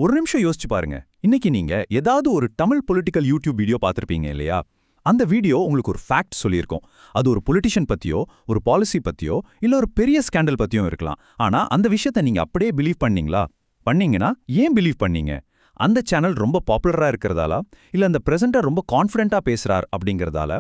ஒரு நிமிஷம் யோசிச்சு பாருங்க. இன்னைக்கு நீங்க ஏதாவது ஒரு தமிழ் பொலிட்டிக்கல் யூடியூப் வீடியோ பார்த்திருப்பீங்க இல்லையா? அந்த வீடியோ உங்களுக்கு ஒரு ஃபேக்ட் சொல்லியிருக்கும். அது ஒரு பொலிட்டிஷியன் பத்தியோ, ஒரு பாலிசி பத்தியோ, இல்ல ஒரு பெரிய ஸ்கேண்டல் பத்தியும் இருக்கலாம். ஆனா அந்த விஷயத்தை நீங்க அப்படியே பிலீவ் பண்ணீங்களா? பண்ணீங்கன்னா ஏன் பிலீவ் பண்ணீங்க? அந்த சேனல் ரொம்ப பாப்புலரா இருக்கிறதால, இல்ல அந்த பிரசன்டர் ரொம்ப கான்ஃபிடென்ட்டா பேசுறார் அப்படிங்கறதால,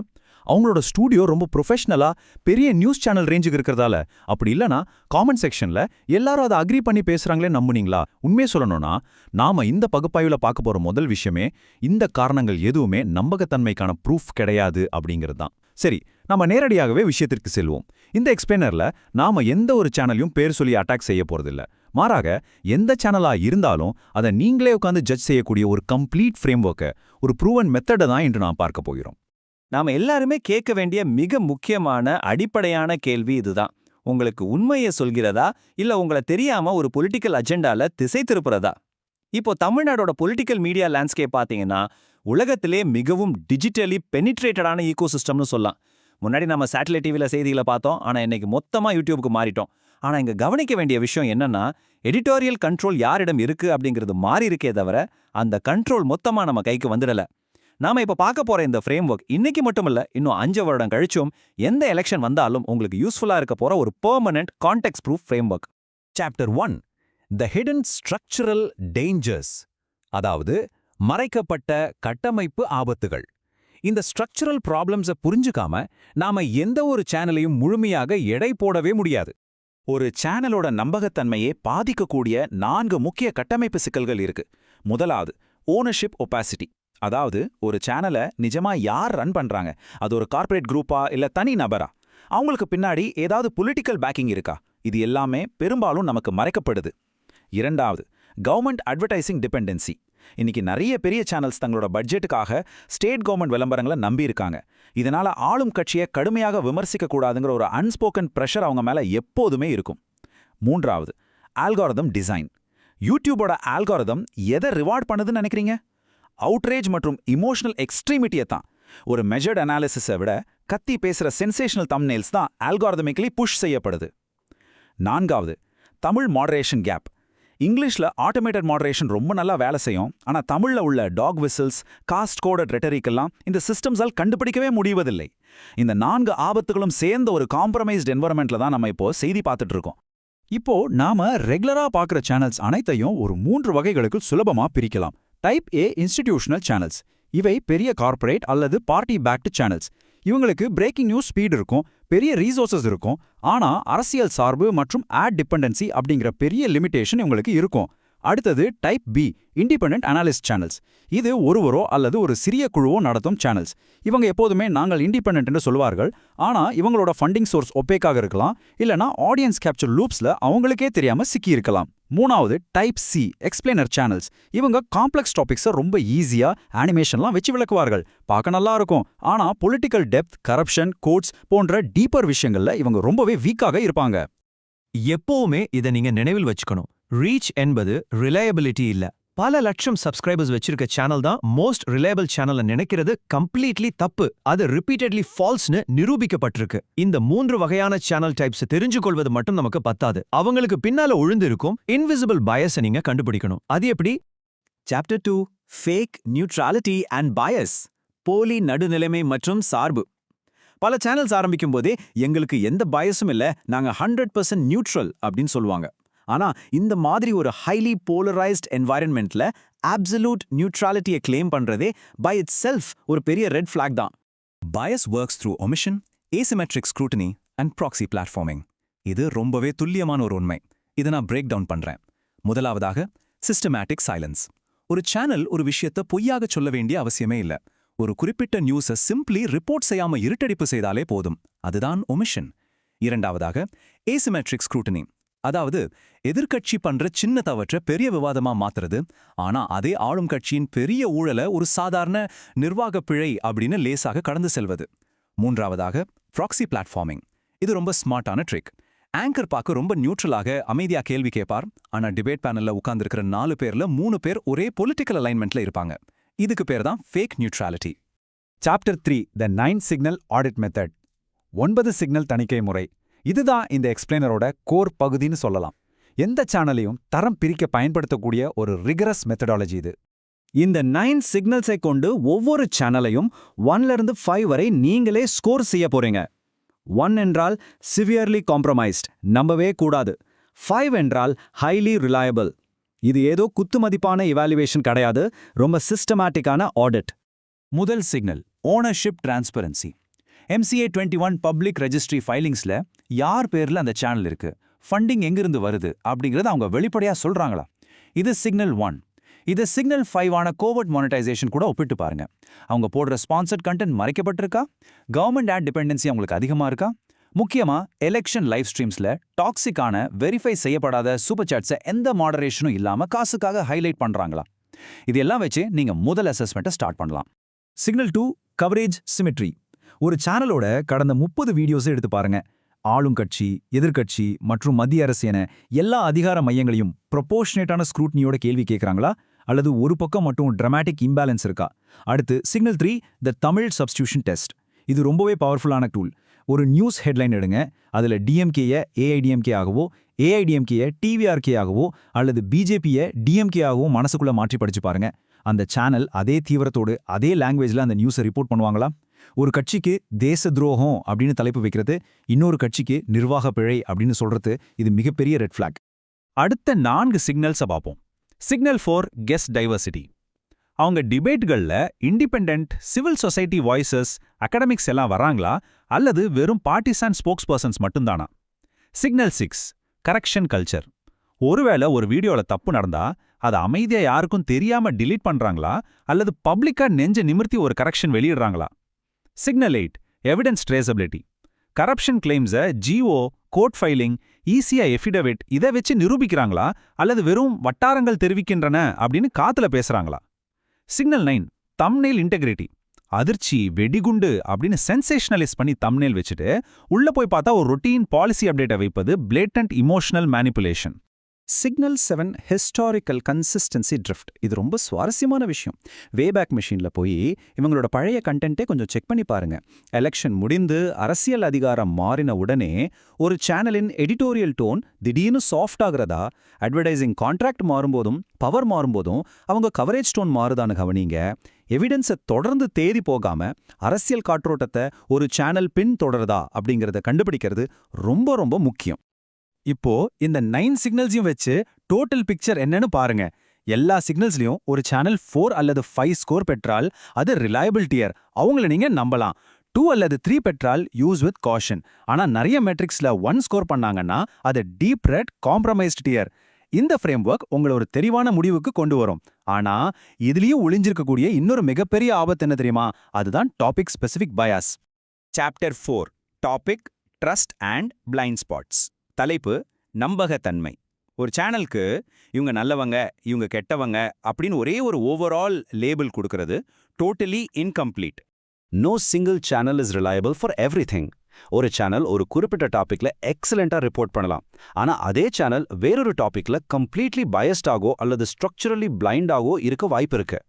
அவங்களோட ஸ்டூடியோ ரொம்ப ப்ரொஃபஷனலா பெரிய நியூஸ் சேனல் ரேஞ்சுக்கு இருக்கிறதால, அப்படி இல்லனா காமெண்ட் செக்ஷன்ல எல்லாரும் அதை அக்ரி பண்ணி பேசுறாங்களே நம்புனீங்களா? உண்மையை சொல்லணும்னா, நாம இந்த பகுப்பாய்வுல பார்க்க போற முதல் விஷயமே இந்த காரணங்கள் எதுவுமே நம்பகத்தன்மைக்கான ப்ரூஃப் கிடையாது அப்படிங்கிறது தான். சரி, நாம நேரடியாகவே விஷயத்திற்கு செல்வோம். இந்த எக்ஸ்பிளைனர்ல நாம எந்த ஒரு சேனலையும் பேர் சொல்லி அட்டாக் செய்ய போறதில்ல. மாறாக எந்த சேனலா இருந்தாலும் அதை நீங்களே உட்காந்து ஜட்ஜ் செய்யக்கூடிய ஒரு கம்ப்ளீட் ஃப்ரேம்வொர்க்கை, ஒரு ப்ரூவன் மெத்தடை தான் இன்று நாம் பார்க்க போகிறோம். நாம எல்லாருமே கேட்க வேண்டிய மிக முக்கியமான அடிப்படையான கேள்வி இதுதான். உங்களுக்கு உண்மையை சொல்கிறதா, இல்ல உங்களை தெரியாம ஒரு பொலிட்டிக்கல் அஜெண்டால திசை திருப்புறதா? இப்போ தமிழ்நாடோட பொலிட்டிக்கல் மீடியா லேண்ட்ஸ்கேப் பார்த்தீங்கன்னா, உலகத்திலே மிகவும் டிஜிட்டலி பெனிட்ரேட்டடான ஈகோசிஸ்டம்னு சொல்லலாம். முன்னாடி நம்ம சேட்டலைட் டிவில செய்திகளை பார்த்தோம், ஆனா இன்னைக்கு மொத்தமா யூடியூபுக்கு மாறிட்டோம். ஆனா இங்க கவனிக்க வேண்டிய விஷயம் என்னன்னா, எடிட்டோரியல் கண்ட்ரோல் யாரிடம் இருக்கு அப்படிங்கிறது மாறி இருக்கே தவிர, அந்த கண்ட்ரோல் மொத்தமா நம்ம கைக்கு வந்துடல. நாம இப்ப பார்க்க போற இந்த ஃப்ரேம்வொர்க் இன்னைக்கு மட்டும் இல்ல, இன்னும் 5 வருடம் கழிச்சும் எந்த எலெக்ஷன் வந்தாலும் உங்களுக்கு யூஸ்ஃபுல்லா இருக்க போற ஒரு permanent context proof framework. Chapter 1, the hidden structural dangers, அதாவது மறைக்கப்பட்ட கட்டமைப்பு ஆபத்துகள். இந்த ஸ்ட்ரக்சரல் ப்ராப்ளம்ஸை புரிஞ்சுக்காம நாம எந்த ஒரு சேனலையும் முழுமையாக எடை போடவே முடியாது. ஒரு சேனலோட நம்பகத்தன்மையை பாதிக்கக்கூடிய 4 முக்கிய கட்டமைப்பு சிக்கல்கள் இருக்கு. முதலாவது, ஓனர்ஷிப் ஒபாசிட்டி. அதாவது ஒரு சேனலை நிஜமா யார் ரன் பண்றாங்க? அது ஒரு கார்ப்பரேட் குரூப்பா இல்ல தனி நபரா? அவங்களுக்கு பின்னாடி ஏதாவது பொலிட்டிக்கல் பேக்கிங் இருக்கா? இது எல்லாமே பெரும்பாலும் நமக்கு மறைக்கப்படுது. இரண்டாவது, கவர்மெண்ட் அட்வர்டைசிங் டிபெண்டன்சி. இன்னைக்கு நிறைய பெரிய சேனல்ஸ் தங்களோட பட்ஜெட்டுக்காக ஸ்டேட் கவர்மெண்ட் விளம்பரங்களை நம்பி இருக்காங்க. இதனால ஆளும் கட்சியை கடுமையாக விமர்சிக்க கூடாதுங்கிற ஒரு அன்ஸ்போக்கன் பிரஷர் அவங்க மேல எப்போதுமே இருக்கும். மூன்றாவது, ஆல்காரிதம் டிசைன். யூடியூபோட ஆல்காரிதம் எதை ரிவார்ட் பண்ணுதுன்னு நினைக்கிறீங்க? அவுட்ரேஜ் மற்றும் இமோஷனல் எக்ஸ்ட்ரீமிட்டியை தான். ஒரு மெஜர்ட் அனாலிசிஸை விட கத்தி பேசுற சென்சேஷனல் தம்ப்நெயில்ஸ் தான் ஆல்காரிதமிக்கலி புஷ் செய்யப்படுது. நான்காவது, தமிழ் மாடரேஷன் கேப். இங்கிலீஷ்ல ஆட்டோமேட்டட் மாடரேஷன் ரொம்ப நல்லா வேலை செய்யும். ஆனால் தமிழ்ல உள்ள dog whistles, caste coded rhetoric எல்லாம் இந்த சிஸ்டம்ஸால் கண்டுபிடிக்கவே முடிவதில்லை. இந்த 4 ஆபத்துகளும் சேர்ந்த ஒரு காம்ப்ரமைஸ்ட் என்வரன்மெண்ட்ல தான் நம்ம இப்போ செய்தி பார்த்துட்டு இருக்கோம். இப்போ நாம ரெகுலரா பார்க்குற சேனல்ஸ் அனைத்தையும் ஒரு 3 வகைகளுக்கு சுலபமா பிரிக்கலாம். Type A institutional channels. இவை பெரிய கார்ப்பரேட் அல்லது பார்ட்டி பேக்டு சேனல்ஸ். இவங்களுக்கு பிரேக்கிங் நியூஸ் ஸ்பீட் இருக்கும், பெரிய ரீசோர்சஸ் இருக்கும். ஆனா அரசியல் சார்பு மற்றும் ஆட் டிபெண்டன்சி அப்படிங்கிற பெரிய லிமிடேஷன் இவங்களுக்கு இருக்கும். அடுத்தது type B independent analyst channels. இது ஒருவரோ அல்லது ஒரு சிறிய குழுவோ நடத்தும் சேனல்ஸ். இவங்க எப்போதுமே நாங்கள் இண்டிபெண்டன்ட் என்று சொல்வார்கள். ஆனா இவங்களோட ஃபண்டிங் சோர்ஸ் ஒப்பேக்காக இருக்கலாம், இல்லனா ஆடியன்ஸ் கேப்சர் லூப்ஸ்ல அவங்களுக்கே தெரியாம சிக்கி இருக்கலாம். மூணாவது டைப் சி எக்ஸ்பிளைனர் சேனல்ஸ். இவங்க காம்ப்ளெக்ஸ் டாபிக்ஸை ரொம்ப ஈஸியா அனிமேஷன்லாம் வச்சு விளக்குவார்கள். பார்க்க நல்லா இருக்கும். ஆனா பொலிட்டிக்கல் டெப்த், கரப்ஷன், கோட்ஸ் போன்ற டீப்பர் விஷயங்கள்ல இவங்க ரொம்பவே வீக்காக இருப்பாங்க. எப்பவுமே இதை நீங்க நினைவில் வச்சுக்கணும். ரீச் என்பது ரிலையபிலிட்டி இல்ல. பல லட்சம் சப்ஸ்கிரைபர்ஸ் வச்சிருக்க சேனல் தான் மோஸ்ட் ரிலையபிள் சேனல் நினைக்கிறது கம்ப்ளீட்லி தப்பு. அது ரிப்பீட்டட்லி ஃபால்ஸ்னு நிரூபிக்கப்பட்டிருக்கு. இந்த 3 வகையான சேனல் டைப்ஸ் தெரிஞ்சு கொள்வது மட்டும் நமக்கு பத்தாது. அவங்களுக்கு பின்னால ஒளிந்து இருக்கும் இன்விசிபிள் பயஸ் நீங்க கண்டுபிடிக்கணும். அது எப்படி? Chapter 2, fake neutrality and bias. போலி நடுநிலைமை மற்றும் சார்பு. பல சேனல்ஸ் ஆரம்பிக்கும் போதே எங்களுக்கு எந்த பயஸும் இல்ல, நாங்க 100% நியூட்ரல் அப்படின்னு சொல்லுவாங்க. ஆனா இந்த மாதிரி ஒரு ஹைலி போலரைஸ்ட் என்வாயரன்மெண்ட்ல அப்சல்யூட் நியூட்ராலிட்டியை கிளைம் பண்றதே பை இட் செல்ஃப் ஒரு பெரிய ரெட் ஃபிளாக் தான். Bias works through omission, asymmetric scrutiny and proxy platforming. இது ரொம்பவே துல்லியமான ஒரு உண்மை. இதை நான் பிரேக் டவுன் பண்றேன். முதலாவதாக, சிஸ்டமேட்டிக் சைலன்ஸ். ஒரு சேனல் ஒரு விஷயத்தை பொய்யாக சொல்ல வேண்டிய அவசியமே இல்ல. ஒரு குறிப்பிட்ட நியூஸை சிம்பிளி ரிப்போர்ட் செய்யாம இருட்டடிப்பு செய்தாலே போதும். அதுதான் ஒமிஷன். இரண்டாவதாக, asymmetric scrutiny. அதாவது எதிர்க்கட்சி பண்ற சின்ன தவற்ற பெரிய விவாதமா மாத்துறது, ஆனா அதே ஆளும் கட்சியின் பெரிய ஊழலை ஒரு சாதாரண நிர்வாக பிழை அப்படின்னு லேசாக கடந்து செல்வது. மூன்றாவதாக, ப்ராக்ஸி பிளாட்ஃபார்மிங். இது ரொம்ப ஸ்மார்ட்டான ட்ரிக். ஆங்கர் பார்க்க ரொம்ப நியூட்ரலாக அமைதியா கேள்வி கேட்பார். ஆனா டிபேட் பேனல்ல உட்கார்ந்துருக்கிற 4 பேர்ல 3 பேர் ஒரே பொலிட்டிக்கல் அலைன்மெண்ட்ல இருப்பாங்க. இதுக்கு பேர் தான் ஃபேக் நியூட்ராலிட்டி. சாப்டர் 3, த 9 சிக்னல் ஆடிட் மெத்தட். 9 சிக்னல் தணிக்கை முறை. இதுதான் இந்த எக்ஸ்பிளைனரோட கோர் பகுதின்னு சொல்லலாம். எந்த சேனலையும் தரம் பிரிக்க பயன்படுத்தக்கூடிய ஒரு ரிகரஸ் மெத்தடாலஜி இது. இந்த 9 சிக்னல்ஸை கொண்டு ஒவ்வொரு சேனலையும் 1ல இருந்து 5 வரை நீங்களே ஸ்கோர் செய்ய போறீங்க. 1 என்றால் சிவியர்லி காம்ப்ரமைஸ்ட், நம்பவே கூடாது. 5 என்றால் ஹைலி ரிலையபிள். இது ஏதோ குத்துமதிப்பான இவாலுவேஷன் கிடையாது, ரொம்ப சிஸ்டமேட்டிக்கான ஆடிட். முதல் signal ownership transparency. MCA 21 public registry ஃபைலிங்ஸ்ல யார் பேர்ல அந்த சேனல் இருக்கு, ஃபண்டிங் எங்கிருந்து வருது அப்படிங்கறத அவங்க வெளிப்படையா சொல்றாங்களா? இது சிக்னல் 1. இது சிக்னல் 5 ஆன கோவர்ட் மானிட்டைசேஷன் கூட ஒப்பிட்டு பாருங்க. அவங்க போடுற ஸ்பான்சர்ட் கண்டென்ட் மறைக்கப்பட்டிருக்கா? கவர்மெண்ட் ஆட் டிபெண்டன்சி அவங்களுக்கு அதிகமா இருக்கா? முக்கியமா எலெக்ஷன் லைவ் ஸ்ட்ரீம்ஸ்ல டாக்ஸிக்கான வெரிஃபை செய்யப்படாத சூப்பர் சாட்ஸை எந்த மாடரேஷனும் இல்லாம காசுக்காக ஹைலைட் பண்றாங்களா? இதெல்லாம் வச்சு நீங்க முதல் அசஸ்மெண்ட்டை ஸ்டார்ட் பண்ணலாம். Signal 2 coverage symmetry. ஒரு சேனலோட கடந்த 30 வீடியோஸை எடுத்து பாருங்க. ஆளுங்கட்சி, எதிர்க்கட்சி மற்றும் மத்திய அரசு என எல்லா அதிகார மையங்களையும் ப்ரொபோர்ஷனேட்டான ஸ்க்ரூட்னியோட கேள்வி கேட்கறாங்களா, அல்லது ஒரு பக்கம் மட்டும் டிராமாட்டிக் இம்பேலன்ஸ் இருக்கா? அடுத்து சிக்னல் 3 த தமிழ் சப்ஸ்டியூஷன் டெஸ்ட். இது ரொம்பவே பவர்ஃபுல்லான டூல். ஒரு நியூஸ் ஹெட்லைன் எடுங்க, அதுல டிஎம்கேயை ஏஐடிஎம்கே ஆகவோ, ஏஐடிஎம்கேயை டிவிஆர்கே ஆகவோ அல்லது பிஜேபியை டிஎம்கே ஆகவோ மனசுக்குள்ள மாற்றி படிச்சு பாருங்க. அந்த சேனல் அதே தீவிரத்தோடு அதே லாங்குவேஜ்ல அந்த நியூஸை ரிப்போர்ட் பண்ணுவாங்களா? ஒரு கட்சிக்கு தேச துரோகம் அப்படின்னு தலைப்பு வைக்கிறது, இன்னொரு கட்சிக்கு நிர்வாக பிழை அப்படின்னு சொல்றது, இது மிகப்பெரிய ரெட் ஃபிளாக். அடுத்த 4 சிக்னல்ஸை பார்ப்போம். Signal 4 guest diversity. அவங்க டிபேட்கள்ல independent civil society voices, academics எல்லாம் வராங்களா, அல்லது வெறும் பார்ட்டிசான் ஸ்போக்ஸ் பர்சன்ஸ் மட்டும்தானா? Signal 6 correction culture. ஒருவேளை ஒரு வீடியோல தப்பு நடந்தா அதை அமைதியா யாருக்கும் தெரியாம டிலீட் பண்றாங்களா, அல்லது பப்ளிக்கா நெஞ்ச நிமிர்த்தி ஒரு கரெக்ஷன் வெளியிடுறாங்களா? Signal 8 evidence traceability. கரப்ஷன் கிளைம்ஸை ஜிஓ, கோர்ட் ஃபைலிங், ஈஸியா எஃபிடவிட் இதை வச்சு நிரூபிக்கிறாங்களா, அல்லது வெறும் வட்டாரங்கள் தெரிவிக்கின்றன அப்படின்னு காத்துல பேசுறாங்களா? Signal 9 thumbnail integrity. அதிர்ச்சி, வெடிகுண்டு அப்படின்னு சென்சேஷனலைஸ் பண்ணி தம்ப்நெயில் வச்சுட்டு உள்ள போய் பார்த்தா ஒரு ரொட்டீன் பாலிசி அப்டேட்டை வைப்பது blatant emotional manipulation. Signal 7 historical consistency drift. இது ரொம்ப சுவாரஸ்யமான விஷயம். வேபேக் மெஷின்ல போய் இவங்களோட பழைய கண்டென்ட்டே கொஞ்சம் செக் பண்ணி பாருங்க. எலெக்ஷன் முடிந்து அரசியல் அதிகாரம் மாறின உடனே ஒரு சேனலின் எடிட்டோரியல் டோன் திடீர்னு சாஃப்ட் ஆகிறதா, அட்வர்டைசிங் கான்ட்ராக்ட் மாறும்போதும் பவர் மாறும்போதும் அவங்க கவரேஜ் டோன் மாறுதான்னு கவனிங்க. எவிடன்ஸை தொடர்ந்து தேதி போகாம அரசியல் காற்றோட்டத்தை ஒரு சேனல் பின் தொடருதா அப்படிங்கிறத கண்டுபிடிக்கிறது ரொம்ப ரொம்ப முக்கியம். இப்போ இந்த 9 சிக்னல்ஸையும் வச்சு டோட்டல் பிக்சர் என்னன்னு பாருங்க. எல்லா சிக்னல்ஸ்லயும் ஒரு சேனல் 4 அல்லது 5 ஸ்கோர் பெற்றால் அது ரிலையபிள் டியர், அவங்கள நீங்க நம்பலாம். 2 அல்லது 3 பெற்றால் யூஸ் வித் காஷன். ஆனா நிறைய மெட்ரிக்ஸ்ல 1 ஸ்கோர் பண்ணாங்கன்னா அது டீப் ரெட் காம்ப்ரமைஸ்ட் டியர். இந்த ஃப்ரேம்வொர்க் உங்களை ஒரு தெளிவான முடிவுக்கு கொண்டு வரும். ஆனா இதுலயும் ஒளிஞ்சிருக்கக்கூடிய இன்னொரு மிகப்பெரிய ஆபத்து என்ன தெரியுமா? அதுதான் topic specific bias. Chapter 4 topic trust and blind spots. தலைப்பு நம்பகத்தன்மை. ஒரு சேனலுக்கு இவங்க நல்லவங்க, இவங்க கெட்டவங்க அப்படின்னு ஒரே ஒரு ஓவரால் லேபிள் கொடுக்கறது totally incomplete. No single channel is reliable for everything. ஒரு சேனல் ஒரு குறிப்பிட்ட டாபிக்ல எக்ஸலண்டா ரிப்போர்ட் பண்ணலாம், ஆனா அதே சேனல் வேறொரு டாபிக்ல கம்ப்ளீட்லி பயஸ்டாகோ அல்லது ஸ்ட்ரக்சரலி பிளைண்டாகோ இருக்க வாய்ப்பு இருக்கு.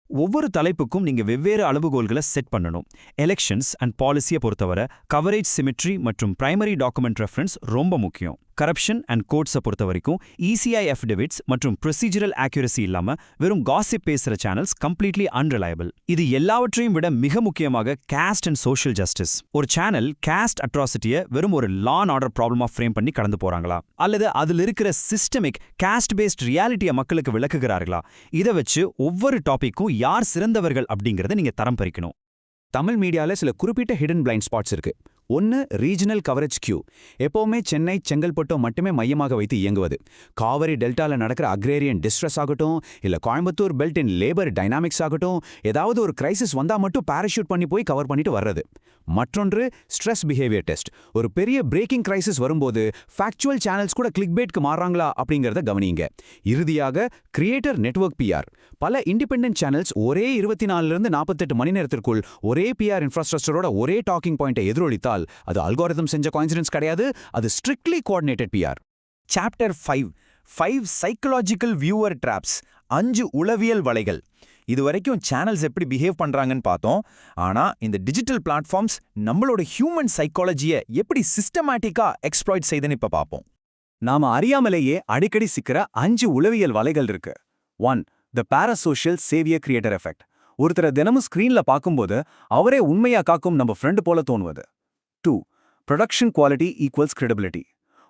ஒவ்வொரு தலைப்புக்கும் நீங்க வெவ்வேறு அளவுகோல்களை செட் பண்ணணும். எலெக்ஷன்ஸ் அண்ட் பாலிசியை பொறுத்தவரை கவரேஜ் சிமெட்ரி மற்றும் பிரைமரி டாக்குமெண்ட் ரெஃபரன்ஸ் ரொம்ப முக்கியம். கரப்ஷன் அண்ட் கோட்ஸை பொறுத்த வரைக்கும் ECI எஃபிடவிட்ஸ் மற்றும் ப்ரொசீஜரல் ஆக்யூரசி இல்லாம வெறும் காசிப் பேசுற சேனல்ஸ் கம்ப்ளீட்லி அன்ரிலையபிள். இது எல்லாவற்றையும் விட மிக முக்கியமாக காஸ்ட் அண்ட் சோஷியல் ஜஸ்டிஸ். ஒரு சேனல் காஸ்ட் அட்ராசிட்டியை வெறும் ஒரு லா அண்ட் ஆர்டர் ப்ராப்ளமா ஃப்ரேம் பண்ணி கடந்து போறாங்களா, அல்லது அதில் இருக்கிற சிஸ்டமிக் காஸ்ட் பேஸ்ட் ரியாலிட்டியை மக்களுக்கு விளக்குகிறார்களா? இதை வச்சு ஒவ்வொரு டாபிக்கும் யார் சிறந்தவர்கள் அப்படிங்கறத நீங்க தரம் பறிக்கணும். தமிழ் மீடியால சில குறிப்பிட்ட ஹிடன் பிளைண்ட் ஸ்பாட்ஸ் இருக்கு. ஒன்று ரீஜனல் கவரேஜ் கியூ. எப்போவுமே சென்னை, செங்கல்பட்டு மட்டுமே மையமாக வைத்து இயங்குவது. காவிரி டெல்டாவில் நடக்கிற அக்ரேரியன் டிஸ்ட்ரெஸ் ஆகட்டும், இல்லை கோயம்புத்தூர் பெல்ட் இன் லேபர் டைனாமிக்ஸ் ஆகட்டும், ஏதாவது ஒரு கிரைசிஸ் வந்தால் மட்டும் பேராஷூட் பண்ணி போய் கவர் பண்ணிட்டு வர்றது. மற்றொன்று ஸ்ட்ரெஸ் பிஹேவியர் டெஸ்ட். ஒரு பெரிய பிரேக்கிங் கிரைசிஸ் வரும்போது ஃபேக்சுவல் சேனல்ஸ் கூட கிளிக்பேட்க்கு மாறாங்களா அப்படிங்கிறத கவனிங்க. இறுதியாக கிரியேட்டர் நெட்வொர்க் பிஆர். பல இண்டிபெண்டன்ட் சேனல்ஸ் ஒரே 24 to 48 மணி நேரத்திற்குள் ஒரே பிஆர் இன்ஃப்ராஸ்ட்ரக்சரோட ஒரே டாக்கிங் பாயிண்டை எதிரொலித்தால் அது அல்காரிதம் செஞ்ச கோயின்சிடன்ஸ் கிடையாது, அது strictly coordinated PR. Chapter 5 psychological viewer traps. 5 உளவியல் வலைகள். இதுவரைக்கும் சேனல்ஸ் எப்படி பிஹேவ் பண்றாங்கன்னு பார்த்தோம். ஆனா இந்த டிஜிட்டல் பிளாட்ஃபார்ம்ஸ் நம்மளோட ஹியூமன் சைக்காலஜியை எப்படி சிஸ்டமேட்டிக்கா எக்ஸ்ப்ளாய்ட் செய்துன்னு இப்ப பார்ப்போம். நாம அறியாமலேயே அடிக்கடி சிக்கிற 5 உளவியல் வலைகள் இருக்கு. 1. த பாராசோஷியல் சேவியர் கிரியேட்டர் எஃபெக்ட். ஒருத்தரை தினமும் ஸ்கிரீன்ல பார்க்கும்போது அவரே உண்மையா காக்கும் நம்ம ஃப்ரெண்டு போல தோணுவது. 2. Production quality equals credibility.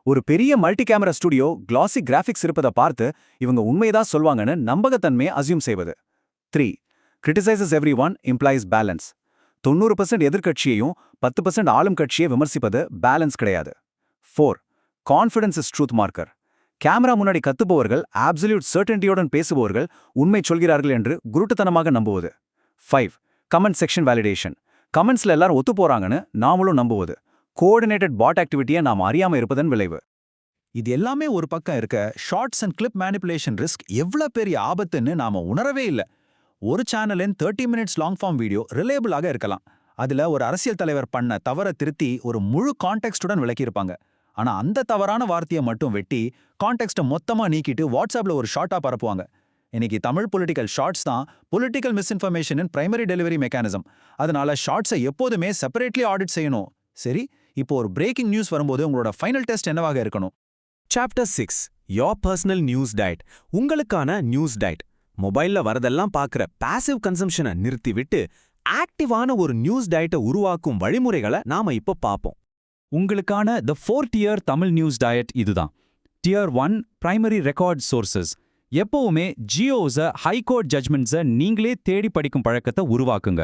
ஒரு பெரிய மல்டி கேமரா ஸ்டுடியோ கிளாசி கிராஃபிக்ஸ் இருப்பதை பார்த்து இவங்க உண்மையதான் சொல்வாங்கன்னு நம்பகத்தன்மையை அசியூம் செய்வது. 3. Criticises every one implies balance. 90% எதிர்க்கட்சியையும் 10% ஆளும் கட்சியை விமர்சிப்பது பேலன்ஸ் கிடையாது. 4. Confidence is truth marker. Camera முன்னாடி கத்துப்பவர்கள் ஆப்சல்யூட் சர்டன்டியுடன் பேசுபவர்கள் உண்மை சொல்கிறார்கள் என்று குருட்டுத்தனமாக நம்புவது. 5. Comment section validation. கமெண்ட்ஸ்ல எல்லாரும் ஒத்து போறாங்கன்னு நாமளும் நம்புவது. கோஆர்டினேட்டட் பாட் ஆக்டிவிட்டியை நாம் அறியாம இருப்பதன் விளைவு. இது எல்லாமே ஒரு பக்கம் இருக்க, shorts and clip manipulation risk எவ்வளவு பெரிய ஆபத்துன்னு நாம உணரவே இல்லை. ஒரு சேனலின் 30 மினிட்ஸ் லாங் ஃபார்ம் வீடியோ ரிலேபிளாக இருக்கலாம். அதுல ஒரு அரசியல் தலைவர் பண்ண தவற திருத்தி ஒரு முழு கான்டெக்ஸ்டுடன் விளக்கியிருப்பாங்க. ஆனா அந்த தவறான வார்த்தையை மட்டும் வெட்டி கான்டெக்ஸ்ட்டை மொத்தமா நீக்கிட்டு வாட்ஸ்அப்ல ஒரு ஷார்ட்டா பரப்புவாங்க. இன்னைக்கு தமிழ் பொலிட்டிக்கல் ஷார்ட்ஸ் தான் பொலிட்டிக்கல் மிஸ்இன்ஃபர்மேஷனின் பிரைமரி டெலிவரி மெக்கானிசம். அதனால ஷார்ட்ஸை எப்போதுமே செப்பரேட்லி ஆடிட் செய்யணும். சரி, இப்போ ஒரு பிரேக்கிங் நியூஸ் வரும்போது உங்களோட ஃபைனல் டெஸ்ட் என்னவாக இருக்கணும்? Chapter 6 your personal news diet. உங்களுக்கான நியூஸ் டயட். மொபைல்ல வரதெல்லாம் பார்க்குற பாசிவ் கன்சம்ஷனை நிறுத்திவிட்டு ஆக்டிவான ஒரு நியூஸ் டயட்டை உருவாக்கும் வழிமுறைகளை நாம இப்போ பார்ப்போம். உங்களுக்கான த 4 tier தமிழ் நியூஸ் டயட் இதுதான். Tier 1 primary record sources. எப்பவுமே ஜியோஸ ஹைகோர்ட் ஜட்மெண்ட்ஸை நீங்களே தேடி படிக்கும் பழக்கத்தை உருவாக்குங்க.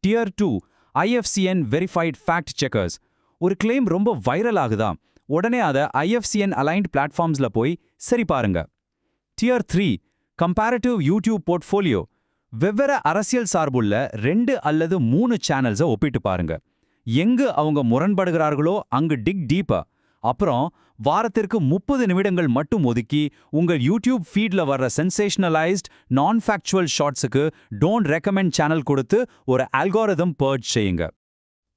Tier 2 IFCN verified fact checkers. ஒரு கிளைம் ரொம்ப வைரல் ஆகுதா, உடனே அதை IFCN அலைன்ட் பிளாட்ஃபார்ம்ஸ்ல போய் சரி பாருங்க. Tier 3 comparative YouTube portfolio. வெவ்வேறு அரசியல் சார்புள்ள 2 அல்லது 3 சேனல்ஸை ஒப்பிட்டு பாருங்க. எங்கு அவங்க முரண்படுகிறார்களோ அங்கு டிக் டீப்பா. அப்புறம் வாரத்திற்கு 30 நிமிடங்கள் மட்டும் ஒதுக்கி உங்கள் யூடியூப் ஃபீட்ல வர்ற சென்சேஷனலைஸ்ட் நான் ஃபேக்சுவல் ஷார்ட்ஸுக்கு டோன்ட் ரெக்கமெண்ட் சேனல் கொடுத்து ஒரு அல்காரிதம் பர்ஜ் செய்யுங்க.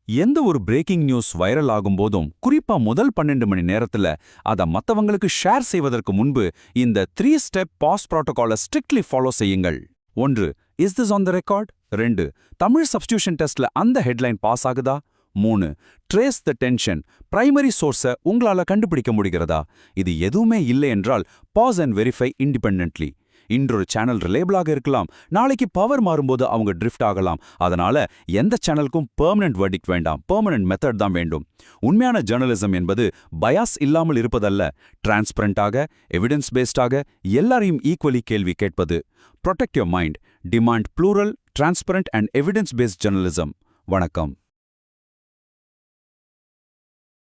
எந்த ஒரு பிரேக்கிங் நியூஸ் வைரல் ஆகும்போதும் குறிப்பா முதல் 12 மணி நேரத்துல அதை மத்தவங்களுக்கு ஷேர் செய்வதற்கு முன்பு இந்த 3 ஸ்டெப் பாஸ் புரோட்டோகாலை ஸ்ட்ரிக்ட்லி ஃபாலோ செய்யுங்கள். 1. Is this on the record? 2. Tamil substitution டெஸ்ட்ல அந்த ஹெட்லைன் பாஸ் ஆகுதா? 3. Trace the tension. பிரைமரி சோர்ஸை உங்களால கண்டுபிடிக்க முடிகிறதா? இது எதுவுமே இல்லை என்றால் பாஸ் அண்ட் வெரிஃபை இண்டிபெண்டன்ட்லி. இன்றொரு சேனல் ரிலேபிளாக இருக்கலாம், நாளைக்கு பவர் மாறும்போது அவங்க ட்ரிஃப்ட் ஆகலாம். அதனால எந்த சேனலுக்கும் பெர்மனன்ட் வெர்டிக்ட் வேண்டாம், பெர்மனன்ட் மெத்தட் தான் வேண்டும். உண்மையான ஜெர்னலிசம் என்பது பயாஸ் இல்லாமல் இருப்பதல்ல, டிரான்ஸ்பரண்டாக எவிடன்ஸ் பேஸ்டாக எல்லாரையும் ஈக்குவலி கேள்வி கேட்பது. Protect your mind. Demand plural, transparent and evidence based journalism. வணக்கம்.